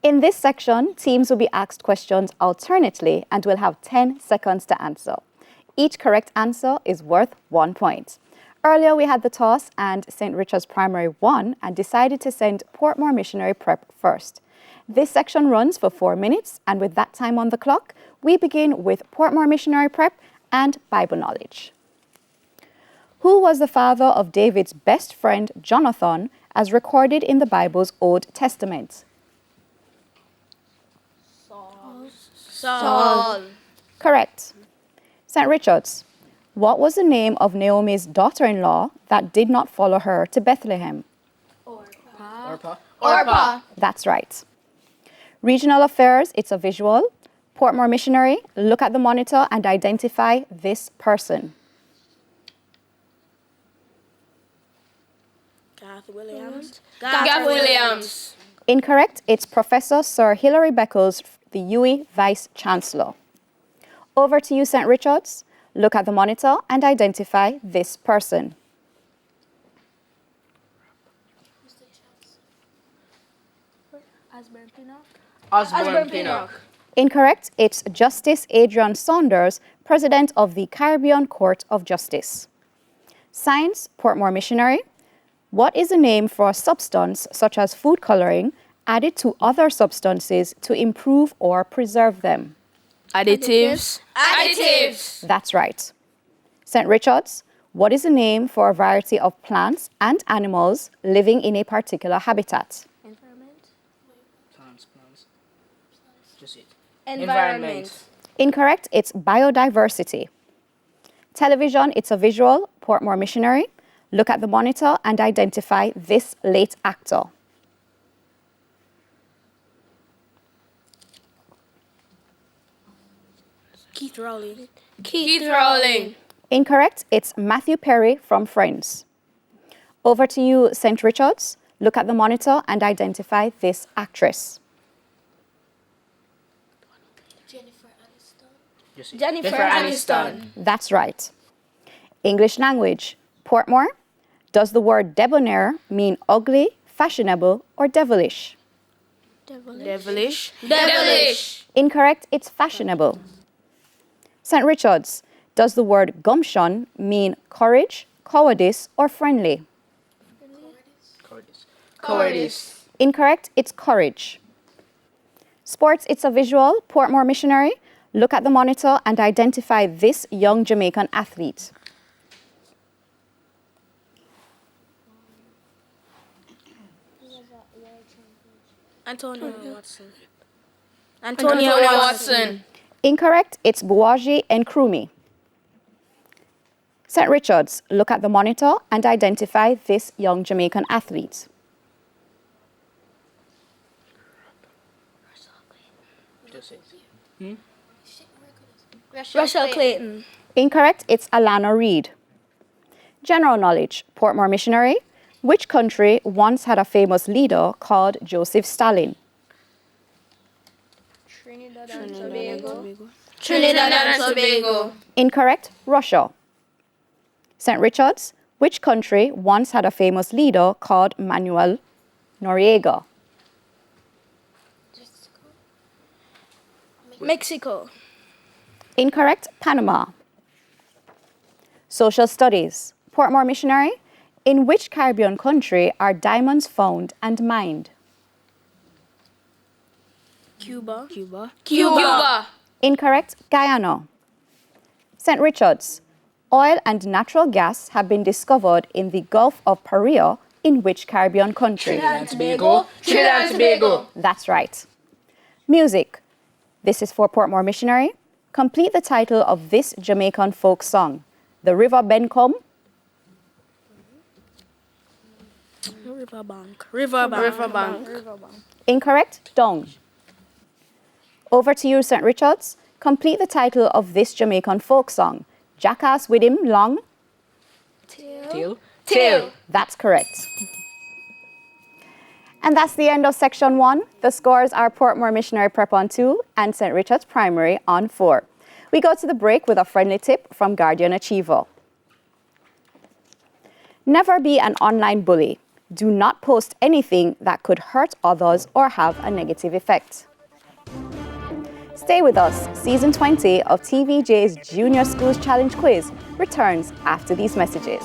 In this section, teams will be asked questions alternately and will have 10 seconds to answer. Each correct answer is worth 1 point. Earlier, we had the toss and St. Richard's Primary won and decided to send Portmore Missionary Prep first. This section runs for 4 minutes, and with that time on the clock, we begin with Portmore Missionary Prep and Bible knowledge. Who was the father of David's best friend, Jonathan, as recorded in the Bible's Old Testament? Saul. Correct. St. Richard's, what was the name of Naomi's daughter-in-law that did not follow her to Bethlehem? Orpah. That's right. Regional affairs, it's a visual. Portmore Missionary, look at the monitor and identify this person. Gav Williams. Incorrect, it's Professor Sir Hilary Beckles, the UWI Vice Chancellor. Over to you, St. Richard's. Look at the monitor and identify this person. Osborne Pinnock. Incorrect, it's Justice Adrian Saunders, President of the Caribbean Court of Justice. Science, Portmore Missionary. What is the name for a substance such as food coloring added to other substances to improve or preserve them? Additives. That's right. St. Richard's, what is the name for a variety of plants and animals living in a particular habitat? Environment. Incorrect, it's biodiversity. Television, it's a visual. Portmore Missionary. Look at the monitor and identify this late actor. Keith Rowling. Incorrect, it's Matthew Perry from Friends. Over to you, St. Richard's. Look at the monitor and identify this actress. Jennifer Aniston. That's right. English language. Portmore. Does the word debonair mean ugly, fashionable, or devilish? Devilish. Incorrect, it's fashionable. St. Richard's. Does the word gumption mean courage, cowardice, or friendly? Cowardice. Incorrect, it's courage. Sports, it's a visual. Portmore Missionary. Look at the monitor and identify this young Jamaican athlete. Antonio Watson. Incorrect, it's Buaji Nkrumah. St. Richard's, look at the monitor and identify this young Jamaican athlete. Russell Clayton. Incorrect, it's Alana Reid. General knowledge, Portmore Missionary. Which country once had a famous leader called Joseph Stalin? Trinidad and Tobago. Incorrect, Russia. St. Richard's, which country once had a famous leader called Manuel Noriega? Mexico. Incorrect, Panama. Social studies, Portmore Missionary. In which Caribbean country are diamonds found and mined? Cuba. Incorrect, Guyana. St. Richard's, oil and natural gas have been discovered in the Gulf of Paria in which Caribbean country? Trinidad and Tobago. That's right. Music. This is for Portmore Missionary. Complete the title of this Jamaican folk song. The River Bencombe. Riverbank. Incorrect, Dong. Over to you, St. Richard's. Complete the title of this Jamaican folk song. Jackass with him long. Till. That's correct. And that's the end of section 1. The scores are Portmore Missionary Prep on 2 and St. Richard's Primary on 4. We go to the break with a friendly tip from Guardian Achiever. Never be an online bully. Do not post anything that could hurt others or have a negative effect. Stay with us. Season 20 of TVJ's Junior Schools Challenge Quiz returns after these messages.